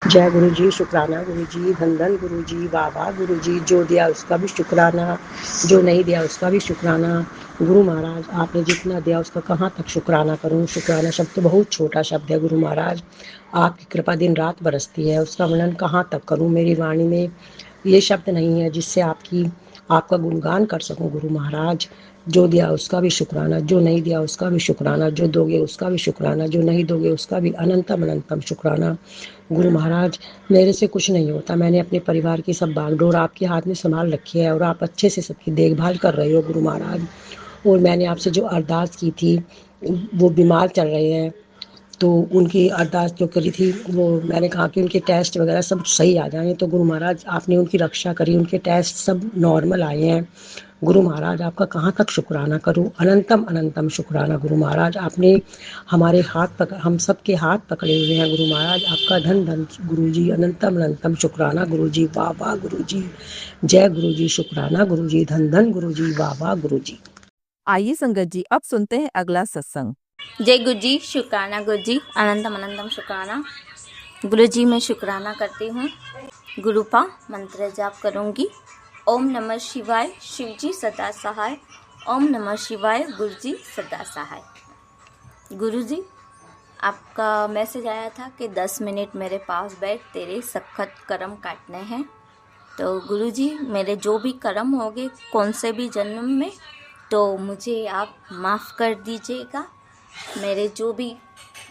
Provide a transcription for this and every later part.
जय गुरु जी, शुक्राना गुरु जी, धन धन गुरु जी, वाह वाह गुरु जी, जो दिया उसका भी शुक्राना, जो नहीं दिया उसका भी शुक्राना। गुरु महाराज, आपने जितना दिया उसका कहाँ तक शुक्राना करूं। शुक्राना शब्द तो बहुत छोटा शब्द है गुरु महाराज, आपकी कृपा दिन रात बरसती है, उसका वर्णन कहाँ तक करूं। मेरी वाणी में ये शब्द नहीं है जिससे आपका गुणगान कर सकूं गुरु महाराज। जो दिया उसका भी शुक्राना, जो नहीं दिया उसका भी शुक्राना, जो दोगे उसका भी शुक्राना, जो नहीं दोगे उसका भी अनंतम अनंतम शुक्राना। गुरु महाराज, मेरे से कुछ नहीं होता, मैंने अपने परिवार की सब बागडोर आपके हाथ में संभाल रखी है और आप अच्छे से सबकी देखभाल कर रहे हो गुरु महाराज। और मैंने आपसे जो अरदास की थी, वो बीमार चल रहे हैं, तो उनकी अरदास जो करी थी, वो मैंने कहा कि उनके टेस्ट वगैरह सब सही आ जाएं, तो गुरु महाराज आपने उनकी रक्षा करी, उनके टेस्ट सब नॉर्मल आए हैं। गुरु महाराज, आपका कहाँ तक शुक्राना करूं, अनंतम अनंतम शुक्राना गुरु महाराज। आपने हम सबके हाथ पकड़े हुए हैं गुरु महाराज, आपका धन धन गुरु जी, अनंतम अनंतम शुक्राना गुरु जी, वाह वाह गुरु जी। जय गुरु जी, शुक्राना गुरु जी, धन धन गुरु जी, वाह वाह गुरु जी। आइए संगत जी, अब सुनते हैं अगला सत्संग। जय गुरु जी, शुक्राना गुरु जी, अनंतम अनंतम शुक्राना गुरु जी। मैं शुक्राना करती हूँ। गुरुपा मंत्र जाप करूँगी। ओम नमः शिवाय, शिव जी सदा सहाय। ओम नमः शिवाय, गुरु जी सदा सहाय। गुरु जी, आपका मैसेज आया था कि 10 मिनट मेरे पास बैठ, तेरे सख्त कर्म काटने हैं। तो गुरु जी, मेरे जो भी कर्म होंगे कौन से भी जन्म में, तो मुझे आप माफ़ कर दीजिएगा। मेरे जो भी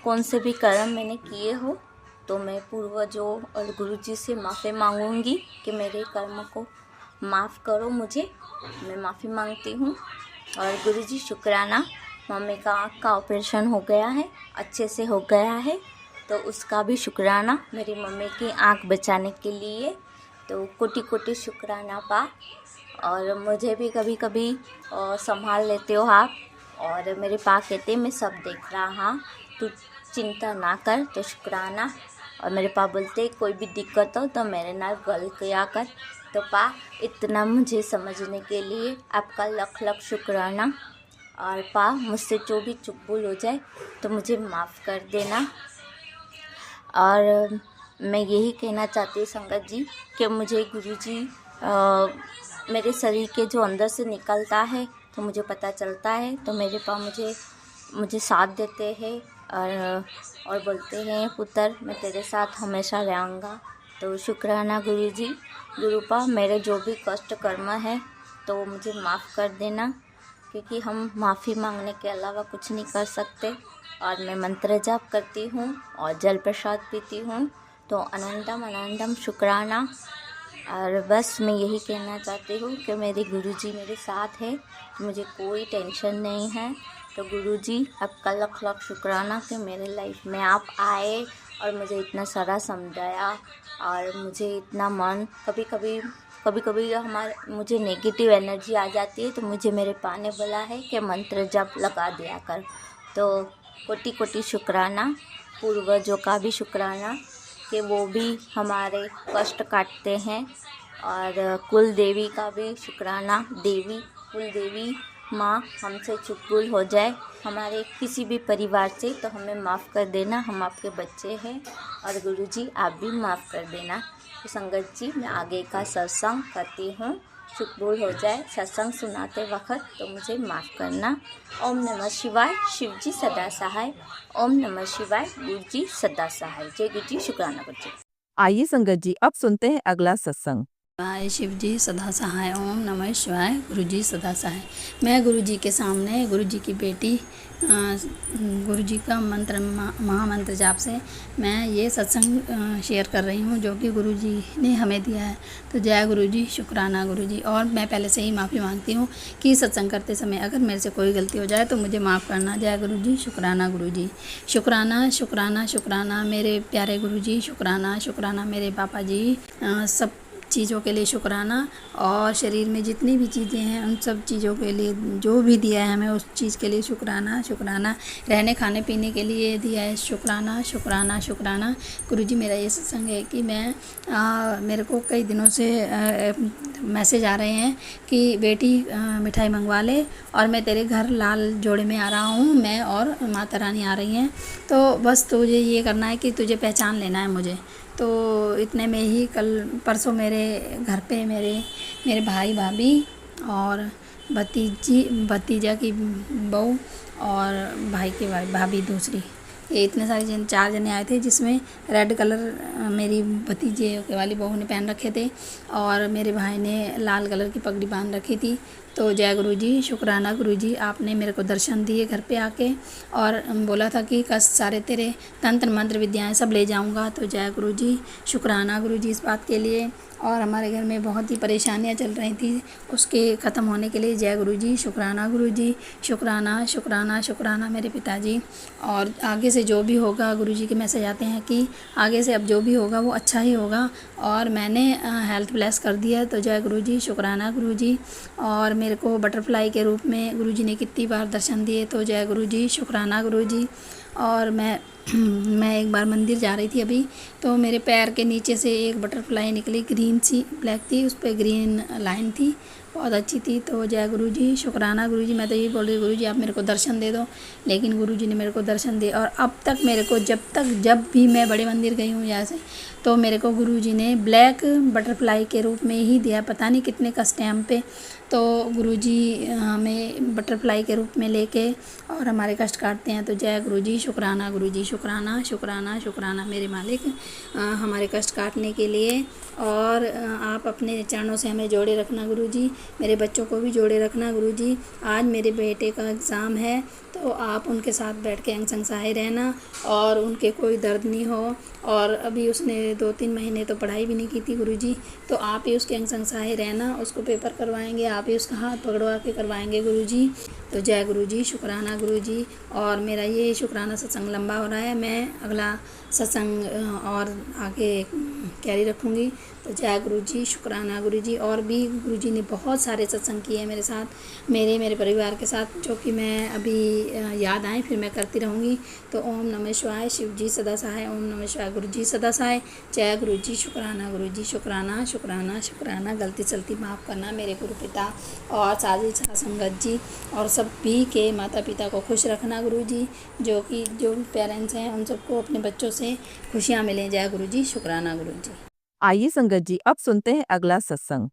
कौन से भी कर्म मैंने किए हो, तो मैं पूर्वजों और गुरु जी से माफ़ी मांगूंगी कि मेरे कर्म को माफ़ करो मुझे। मैं माफ़ी मांगती हूँ। और गुरु जी, शुक्राना, मम्मी का आँख का ऑपरेशन हो गया है, अच्छे से हो गया है, तो उसका भी शुक्राना, मेरी मम्मी की आँख बचाने के लिए। तो कोटि कोटि शुक्राना पा। और मुझे भी कभी कभी संभाल लेते हो आप। और मेरे पा कहते, मैं सब देख रहा हाँ, तू चिंता ना कर, तो शुक्राना। और मेरे पा बोलते, कोई भी दिक्कत हो तो मेरे नाल गल किया कर। तो पा, इतना मुझे समझने के लिए आपका लख लख शुक्राना। और पा, मुझसे जो भी चुक भूल हो जाए तो मुझे माफ़ कर देना। और मैं यही कहना चाहती हूँ संगत जी कि मुझे गुरुजी मेरे शरीर के जो अंदर से निकलता है तो मुझे पता चलता है, तो मेरे पास मुझे साथ देते हैं और बोलते हैं, पुत्र मैं तेरे साथ हमेशा रहूँगा। तो शुक्राना गुरुजी। गुरुपा, मेरे जो भी कष्ट कर्म है तो मुझे माफ़ कर देना, क्योंकि हम माफ़ी मांगने के अलावा कुछ नहीं कर सकते। और मैं मंत्र जाप करती हूँ और जल प्रसाद पीती हूँ। तो अनंतम अनंतम शुक्राना। और बस मैं यही कहना चाहती हूँ कि मेरे गुरुजी मेरे साथ है, तो मुझे कोई टेंशन नहीं है। तो गुरुजी, आपका लख लख शुक्राना कि मेरे लाइफ में आप आए और मुझे इतना सारा समझाया। और मुझे इतना मन कभी कभी मुझे नेगेटिव एनर्जी आ जाती है, तो मुझे मेरे पा ने बोला है कि मंत्र जप लगा दिया कर। तो कोटि कोटि शुक्राना। पूर्वजों का भी शुक्राना कि वो भी हमारे कष्ट काटते हैं। और कुल देवी का भी शुक्राना। देवी, कुल देवी माँ, हमसे चूक भूल हो जाए हमारे किसी भी परिवार से तो हमें माफ़ कर देना, हम आपके बच्चे हैं। और गुरुजी, आप भी माफ़ कर देना। तो संगत जी, मैं आगे का सत्संग करती हूँ। चूक भूल हो जाए सत्संग सुनाते वक्त तो मुझे माफ़ करना। ओम नमः शिवाय, शिव जी सदा सहाय। ओम नमः शिवाय, गुरु जी सदा सहाय। जय गुरु जी, शुक्राना गुरु जी। आइए संगत जी, अब सुनते हैं अगला सत्संग। शिवाय, शिव जी सदा सहाय। ओम नमः शिवाय, गुरु जी सदा सहाय। मैं गुरु जी के सामने गुरु जी की बेटी गुरु जी का मंत्र महामंत्र जाप से मैं ये सत्संग शेयर कर रही हूँ, जो कि गुरु जी ने हमें दिया है। तो जय गुरु जी, शुक्राना गुरु जी। और मैं पहले से ही माफ़ी मांगती हूँ कि सत्संग करते समय अगर मेरे से कोई गलती हो जाए तो मुझे माफ़ करना। जय गुरु जी, शुक्राना गुरु जी। शुक्राना शुक्राना शुक्राना मेरे प्यारे गुरु जी, शुक्राना शुक्राना मेरे पापा जी, सब चीज़ों के लिए शुक्राना। और शरीर में जितनी भी चीज़ें हैं उन सब चीज़ों के लिए जो भी दिया है हमें, उस चीज़ के लिए शुक्राना शुक्राना। रहने खाने पीने के लिए दिया है, शुक्राना शुक्राना शुक्राना। गुरुजी, मेरा ये सत्संग है कि मेरे को कई दिनों से मैसेज आ रहे हैं कि बेटी मिठाई मंगवा ले और मैं तेरे घर लाल जोड़े में आ रहा हूँ, मैं और माता रानी आ रही हैं। तो बस तुझे ये करना है कि तुझे पहचान लेना है मुझे। तो इतने में ही कल परसों मेरे घर पे मेरे मेरे भाई भाभी और भतीजा की बहू और भाई की भाभी दूसरी, ये इतने सारे जन 4 जने आए थे, जिसमें रेड कलर मेरी भतीजे के वाली बहू ने पहन रखे थे और मेरे भाई ने लाल कलर की पगड़ी बांध रखी थी। तो जय गुरु जी, शुक्राना गुरु जी, आपने मेरे को दर्शन दिए घर पे आके और बोला था कि कष्ट सारे तेरे तंत्र मंत्र विद्याएं सब ले जाऊंगा। तो जय गुरु जी, शुक्राना गुरु जी इस बात के लिए। और हमारे घर में बहुत ही परेशानियां चल रही थी, उसके ख़त्म होने के लिए जय गुरु जी, शुक्राना गुरु जी, शुक्राना शुक्राना शुक्राना मेरे पिताजी। और आगे से जो भी होगा, गुरु जी के मैसेज आते हैं कि आगे से अब जो भी होगा वो अच्छा ही होगा और मैंने हेल्थ ब्लेस कर दिया। तो जय गुरु जी, शुक्राना गुरु जी। और मेरे को बटरफ्लाई के रूप में गुरु जी ने कितनी बार दर्शन दिए, तो जय गुरु जी, शुक्राना गुरु जी। और मैं एक बार मंदिर जा रही थी अभी, तो मेरे पैर के नीचे से एक बटरफ्लाई निकली, ग्रीन सी ब्लैक थी, उस पर ग्रीन लाइन थी, बहुत अच्छी थी। तो जय गुरु जी, शुक्राना गुरु जी। मैं तो यही बोल रही गुरु जी आप मेरे को दर्शन दे दो, लेकिन गुरु जी ने मेरे को दर्शन दिए। और अब तक मेरे को जब भी मैं बड़े मंदिर गई हूँ जैसे, तो मेरे को गुरु जी ने ब्लैक बटरफ्लाई के रूप में ही दिया, पता नहीं कितने का स्टैम्प पे। तो गुरुजी हमें बटरफ्लाई के रूप में लेके और हमारे कष्ट काटते हैं। तो जय गुरुजी, शुक्राना गुरुजी, शुक्राना शुक्राना शुक्राना मेरे मालिक, हमारे कष्ट काटने के लिए। और आप अपने चरणों से हमें जोड़े रखना गुरुजी, मेरे बच्चों को भी जोड़े रखना गुरुजी। आज मेरे बेटे का एग्ज़ाम है, तो आप उनके साथ बैठ के अंग संग सहाय रहना और उनके कोई दर्द नहीं हो। और अभी उसने 2-3 महीने तो पढ़ाई भी नहीं की थी गुरुजी, तो आप ही उसके अंग संग सहाय रहना, उसको पेपर करवाएंगे, आप ही उसका हाथ पकड़वा के करवाएंगे गुरुजी। तो जय गुरुजी, शुक्राना गुरुजी। और मेरा ये शुक्राना सत्संग लंबा हो रहा है, मैं अगला सत्संग और आगे कैरी रखूँगी। तो जय गुरुजी, शुक्राना गुरुजी। और भी गुरुजी ने बहुत सारे सत्संग किए हैं मेरे साथ, मेरे परिवार के साथ, जो कि मैं अभी याद आए फिर मैं करती रहूँगी। तो ओम नमः शिवाय, शिव जी सदा सहाय, ओम नमः शिवाय, गुरु जी सदा सहाय। जय गुरु जी, शुक्राना गुरु जी, शुक्राना शुक्राना शुक्राना। गलती सलती माफ़ करना मेरे गुरु पिता और साजी संगत जी, और सभी के माता पिता को खुश रखना गुरु जी, जो भी पेरेंट्स हैं उन सबको अपने बच्चों से खुशियाँ मिलें। जय गुरु जी, शुक्राना गुरु जी। आइए संगत जी, अब सुनते हैं अगला सत्संग।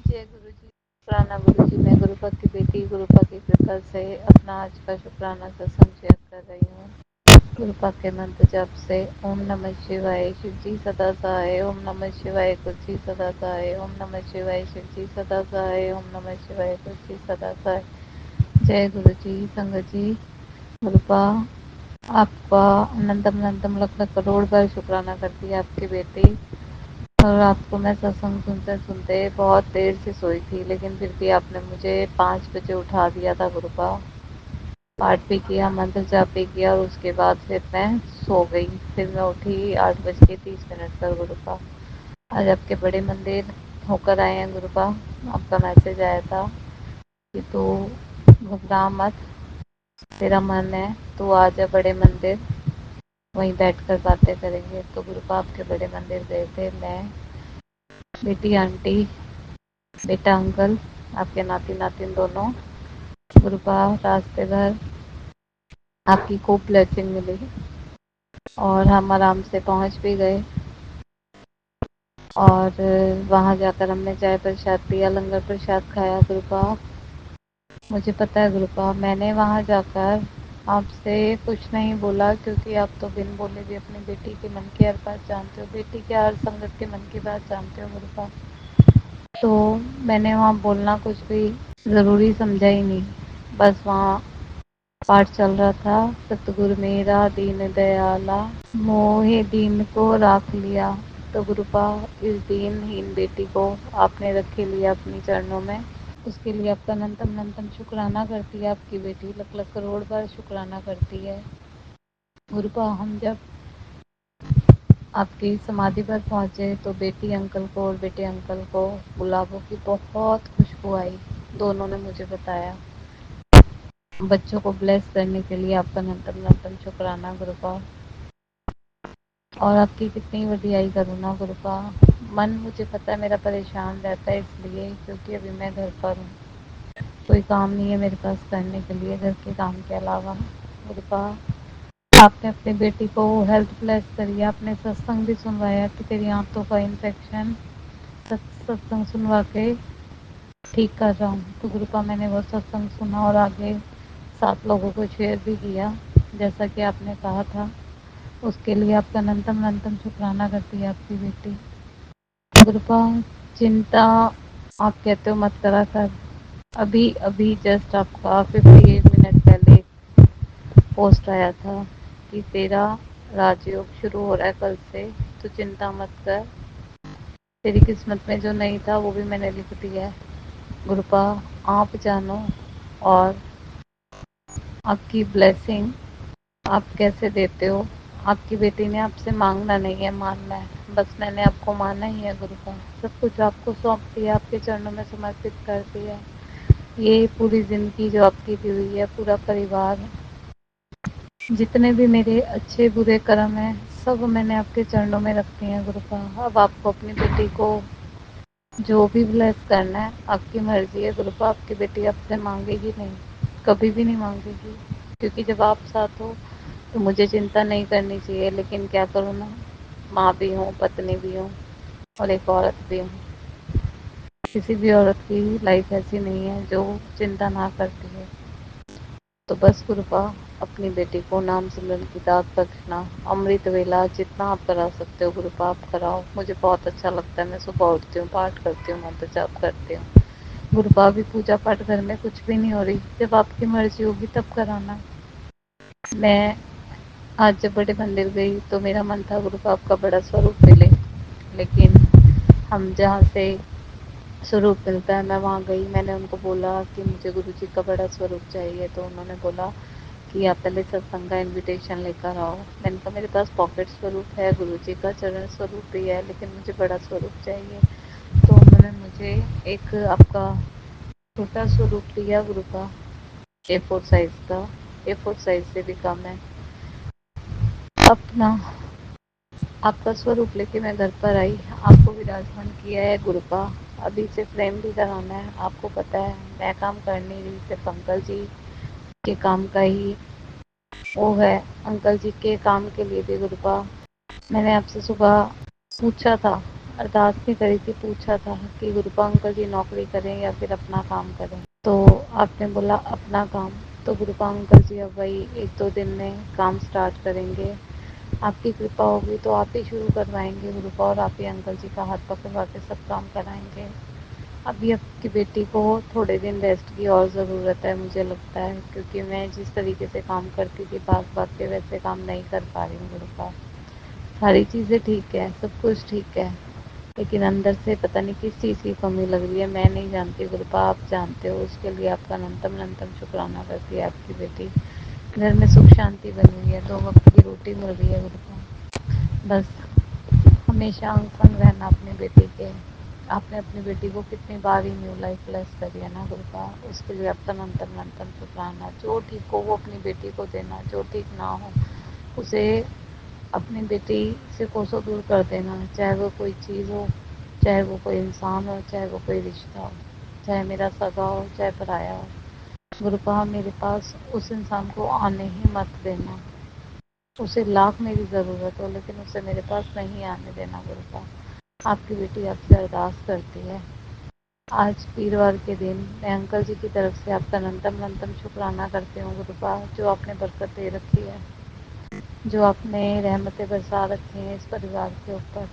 जय गुरु जी, शुक्राना गुरु जी। मैं गुरुपा की बेटी गुरुपा की कृपा से अपना आज का शुक्राना सत्संग शेयर कर रही हूँ। गुरुपा के मंत्र जप से ओम नमः शिवाय, शिव जी सदा सहाय, ओम नमः शिवाय, गुरु जी सदा सहाय, ओम नमः शिवाय, शिव जी सदा सहाय, ओम नमः शिवाय, गुरु जी सदा सहाय। जय गुरु जी, संगत जी। गुरुपा आपका अनंतम अनंतम लख लख करोड़ बार शुक्राना करती है आपकी बेटी। और रात को मैं सत्संग सुनते सुनते बहुत देर से सोई थी, लेकिन फिर भी आपने मुझे 5 बजे उठा दिया था गुरुपा। पाठ भी किया, मंत्र जाप भी किया और उसके बाद फिर मैं सो गई। फिर मैं उठी 8:30 पर गुरुपा। आज आपके बड़े मंदिर होकर आए हैं गुरुपा। आपका मैसेज आया था कि तू घबरा मत, तेरा मन है तू आ जा बड़े मंदिर, वहीं बैठकर बातें करेंगे। तो गुरुपा आपके बड़े मंदिर गए थे, मैं, बेटी आंटी, बेटा अंकल, आपके नाती नातिन दोनों। गुरुपा रास्ते भर आपकी खूब ब्लेसिंग मिली और हम आराम से पहुंच भी गए। और वहां जाकर हमने चाय प्रसाद पिया, लंगर प्रसाद खाया गुरुपा। मुझे पता है गुरुपा, मैंने वहां जाकर आपसे कुछ नहीं बोला, क्योंकि आप तो बिन बोले भी अपनी बेटी के मन की हर बात जानते हो, बेटी के हर संगत के मन की बात जानते हो गुरुपा। तो मैंने वहाँ बोलना कुछ भी ज़रूरी समझा ही नहीं। बस वहाँ पाठ चल रहा था, सतगुरु मेरा दीन दयाला, मोहे दीन को राख लिया। तो गुरुपा इस दीनहीन बेटी को आपने रखे लिया अपने चरणों में, उसके लिए आपका अनंतम अनंतम शुक्राना करती है आपकी बेटी, लख लख करोड़ बार शुक्राना करती है गुरुपा। हम जब आपकी समाधि पर पहुँचे तो बेटी अंकल को और बेटे अंकल को गुलाबों की बहुत खुशबू आई, दोनों ने मुझे बताया। बच्चों को ब्लेस करने के लिए आपका अनंतम अनंतम शुक्राना गुरुपा। और आपकी कितनी वडियाई करूँ ना गुरुपा। मन मुझे पता है मेरा परेशान रहता है, इसलिए क्योंकि अभी मैं घर पर हूँ, कोई काम नहीं है मेरे पास करने के लिए घर के काम के अलावा गुरुपा। आपने अपनी बेटी को हेल्थ ब्लेस करी, आपने सत्संग भी सुनवाया कि तेरी आंतों का इन्फेक्शन सत्संग सुनवा के ठीक कर रहा हूँ। तो गुरुपा मैंने वो सत्संग सुना और आगे 7 लोगों को शेयर भी किया जैसा कि आपने कहा था। उसके लिए आपका अनंतम अनंतम शुक्राना करती है आपकी बेटी। गुरुपा चिंता आप कहते हो मत करा कर। अभी अभी जस्ट आपका 58 मिनट पहले पोस्ट आया था कि तेरा राजयोग शुरू हो रहा है कल से, तो चिंता मत कर। तेरी किस्मत में जो नहीं था वो भी मैंने लिख दिया है। गुरुपा आप जानो और आपकी ब्लेसिंग आप कैसे देते हो। आपकी बेटी ने आपसे मांगना नहीं है, मानना है। बस मैंने आपको माना ही है गुरुपा। सब कुछ आपको सौंप दिया, आपके चरणों में समर्पित कर दिया। ये पूरी जिंदगी जो आपकी दी हुई है, पूरा परिवार, जितने भी मेरे अच्छे बुरे कर्म हैं, सब मैंने आपके चरणों में रखते हैं गुरुपा। अब आपको अपनी बेटी को जो भी ब्लेस करना है आपकी मर्जी है गुरुपा। आपकी बेटी आपसे मांगेगी नहीं, कभी भी नहीं मांगेगी, क्योंकि जब आप साथ हो तो मुझे चिंता नहीं करनी चाहिए। लेकिन क्या करूँ ना, माँ भी हूँ, पत्नी भी हूँ और एक औरत भी हूँ। किसी भी औरत की लाइफ ऐसी नहीं है जो चिंता ना करती है। तो बस गुरुपा अपनी बेटी को नाम सिमरन की दात बख्शना, अमृत वेला जितना आप करा सकते हो गुरुपा आप कराओ। मुझे बहुत अच्छा लगता है। मैं सुबह उठती हूँ, पाठ करती हूँ, मंत्र जाप करती हूँ। गुरुपा अभी पूजा पाठ घर में कुछ भी नहीं हो रही, जब आपकी मर्जी होगी तब कराना। मैं आज जब बड़े मंदिर गई तो मेरा मन था गुरुपा आपका बड़ा स्वरूप मिले, लेकिन हम जहाँ से स्वरूप मिलता है मैं वहाँ गई। मैंने उनको बोला कि मुझे गुरु जी का बड़ा स्वरूप चाहिए, तो उन्होंने बोला कि आप पहले सत्संग का इनविटेशन लेकर आओ। मैंने कहा मेरे पास पॉकेट स्वरूप है, गुरु जी का चरण स्वरूप भी है, लेकिन मुझे बड़ा स्वरूप चाहिए। तो उन्होंने मुझे एक आपका छोटा स्वरूप दिया गुरु का, A4 साइज का। A4 साइज से भी कम है। अपना आपका स्वरूप लेके मैं घर पर आई, आपको विराजमान किया है गुरुपा। अभी से फ्रेम भी कराना है। आपको पता है मैं काम कर नहीं रही, सिर्फ अंकल जी के काम का ही वो है। अंकल जी के काम के लिए भी गुरुपा मैंने आपसे सुबह पूछा था, अरदास नहीं करी थी, पूछा था कि गुरुपा अंकल जी नौकरी करें या फिर अपना काम करें। तो आपने बोला अपना काम। तो गुरुपा अंकल जी अब वही 1-2 दिन में काम स्टार्ट करेंगे। आपकी कृपा होगी तो आप ही शुरू करवाएंगे गुरुपा, और आप ही अंकल जी का हाथ पकड़वा के सब काम कराएंगे। अभी आपकी बेटी को थोड़े दिन रेस्ट की और ज़रूरत है मुझे लगता है, क्योंकि मैं जिस तरीके से काम करती थी भाग भाग के, वैसे काम नहीं कर पा रही हूँ गुरुपा। सारी चीज़ें ठीक है, सब कुछ ठीक है, लेकिन अंदर से पता नहीं किस चीज़ की कमी लग रही है। मैं नहीं जानती गुरुपा, आप जानते हो। उसके लिए आपका अनंतम अनंतम शुक्राना करती है आपकी बेटी। घर में सुख शांति बनी हुई है, 2 वक्त की रोटी मिल रही है गुरुपा। बस हमेशा अंग संग रहना अपनी बेटी के। आपने अपनी बेटी को कितनी बार ही न्यू लाइफ ब्लेस करी है ना गुरुपा, उसके लिए आपका अनंतम अनंतम शुक्राना। जो ठीक हो वो अपनी बेटी को देना, जो ठीक ना हो उसे अपनी बेटी से कोसों दूर कर देना। चाहे वो कोई चीज़ हो, चाहे वो कोई इंसान हो, चाहे वो कोई रिश्ता हो, चाहे मेरा सगा हो, चाहे पराया हो। गुरुपा मेरे पास उस इंसान को आने ही मत देना। उसे लाख मेरी ज़रूरत हो, लेकिन उसे मेरे पास नहीं आने देना गुरुपा। आपकी बेटी आपसे अरदास करती है। आज वीरवार के दिन मैं अंकल जी की तरफ से आपका अनंतम अनंतम शुक्राना करती हूँ गुरुपा, जो आपने बरकत दे रखी है, जो आपने रहमतें बरसा रखी हैं इस परिवार के ऊपर।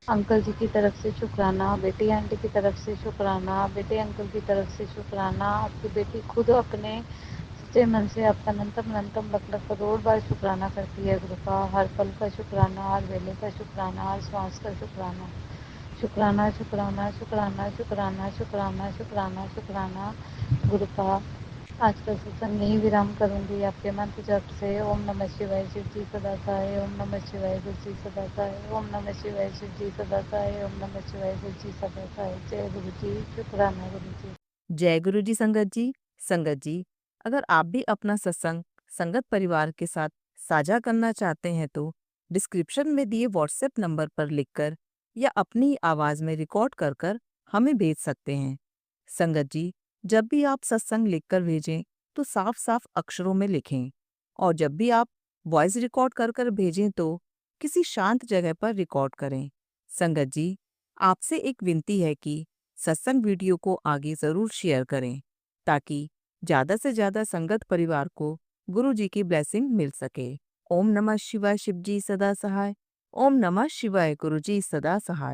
अंकल जी की तरफ से शुक्राना, बेटी आंटी की तरफ से शुक्राना, बेटे अंकल की तरफ से शुक्राना। आपकी बेटी खुद अपने सच्चे मन से आपका अनंतम अनंतम लख लख करोड़ बार शुक्राना करती है गुरुपा। हर पल का शुक्राना, हर वेले का शुक्राना, हर श्वास का शुक्राना। शुक्राना शुक्राना शुक्राना शुक्राना शुक्राना शुक्राना शुक्राना गुरुपा। आज का सत्संग यहीं विराम करूंगी आपके मंत्र जप से। ओम नमः शिवाय, शिव जी सदा सहाय। ओम नमः शिवाय, गुरु जी सदा सहाय। ओम नमः शिवाय, शिव जी सदा सहाय। ओम नमः शिवाय, गुरु जी सदा सहाय। जय गुरु जी। शुक्राना गुरु जी। जय गुरु जी संगत जी। संगत जी, अगर आप भी अपना सत्संग संगत परिवार के साथ साझा करना चाहते हैं तो डिस्क्रिप्शन में दिए व्हाट्सएप नंबर पर लिखकर या अपनी आवाज में रिकॉर्ड कर कर हमें भेज सकते हैं। संगत जी, जब भी आप सत्संग लिखकर भेजें तो साफ साफ अक्षरों में लिखें, और जब भी आप वॉइस रिकॉर्ड कर कर भेजें तो किसी शांत जगह पर रिकॉर्ड करें। संगत जी, आपसे एक विनती है कि सत्संग वीडियो को आगे ज़रूर शेयर करें ताकि ज़्यादा से ज़्यादा संगत परिवार को गुरु जी की ब्लेसिंग मिल सके। ओम नमः शिवाय, शिव जी सदा सहाय। ओम नमः शिवाय, गुरु जी सदा सहाय।